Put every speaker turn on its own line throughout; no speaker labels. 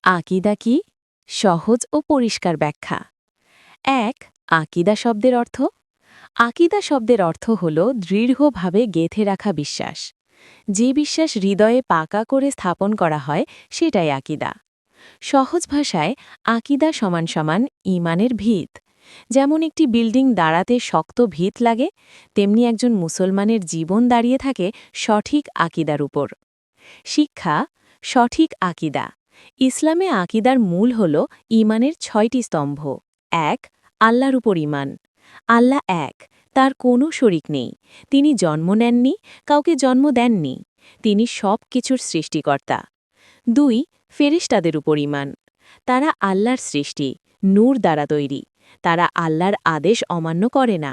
আকিদা কি? সহজ ও পরিষ্কার ব্যাখ্যা। ১. আকিদা শব্দের অর্থ। আকিদা শব্দের অর্থ হল দৃঢ়ভাবে গেঁথে রাখা বিশ্বাস। যে বিশ্বাস হৃদয়ে পাকা করে স্থাপন করা হয় সেটাই আকিদা। সহজ ভাষায় আকিদা সমান সমান ঈমানের ভিত। যেমন একটি বিল্ডিং দাঁড়াতে শক্ত ভিত লাগে, তেমনি একজন মুসলমানের জীবন দাঁড়িয়ে থাকে সঠিক আকিদার উপর। শিক্ষা: সঠিক আকিদা। ইসলামে আকিদার মূল হল ঈমানের ৬টি স্তম্ভ। ১. আল্লাহর উপর ঈমান। আল্লাহ এক, তার কোনো শরিক নেই। তিনি জন্ম নেননি, কাউকে জন্ম দেননি। তিনি সব কিছুর সৃষ্টিকর্তা। ২. ফেরেশতাদের উপর ঈমান। তারা আল্লাহর সৃষ্টি, নূর দ্বারা তৈরি। তারা আল্লাহর আদেশ অমান্য করে না।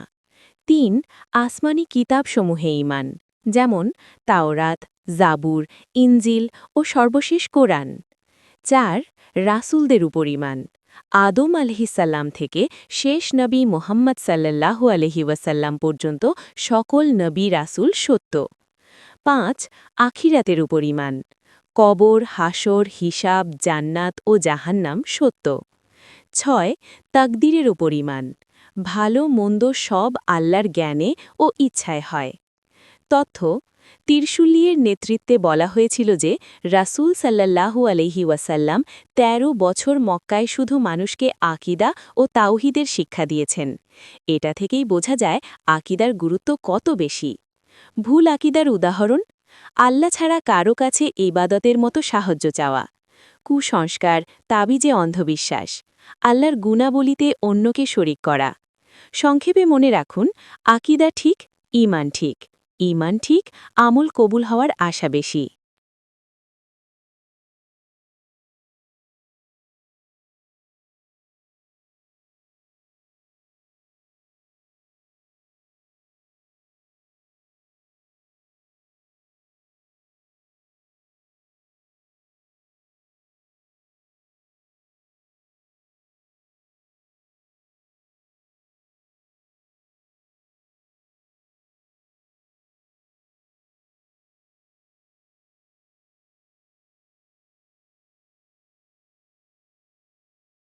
৩. আসমানি কিতাবসমূহে ঈমান, যেমন তাওরাত, জাবুর, ইনজিল ও সর্বশেষ কোরআন। ৪. রাসূলদের উপর ঈমান। আদম আলহিসাল্লাম থেকে শেষ নবী মুহাম্মদ সাল্লাল্লাহু আলহি ওয়াসাল্লাম পর্যন্ত সকল নবী রাসূল সত্য। ৫. আখিরাতের উপর ঈমান। কবর, হাসর, হিসাব, জান্নাত ও জাহান্নাম সত্য। ৬. তাকদীরের উপর ঈমান। ভালো মন্দ সব আল্লাহর জ্ঞানে ও ইচ্ছায় হয়। তথ্য: তিরশুলিয়ের নেতৃত্বে বলা হয়েছিল যে রাসূল সাল্লাল্লাহু আলাইহি ওয়াসাল্লাম ১৩ বছর মক্কায় শুধু মানুষকে আকিদা ও তাওহীদের শিক্ষা দিয়েছেন। এটা থেকেই বোঝা যায় আকিদার গুরুত্ব কত বেশি। ভুল আকিদার উদাহরণ: আল্লাহ ছাড়া কারো কাছে ইবাদতের মতো সাহায্য চাওয়া। কুসংস্কার, তাবিজে অন্ধবিশ্বাস। আল্লাহর গুণাবলিতে অন্যকে শরিক করা। সংক্ষেপে মনে রাখুন, আকিদা ঠিক, ঈমান ঠিক। ঈমান ঠিক, আমল কবুল হওয়ার আশা বেশি।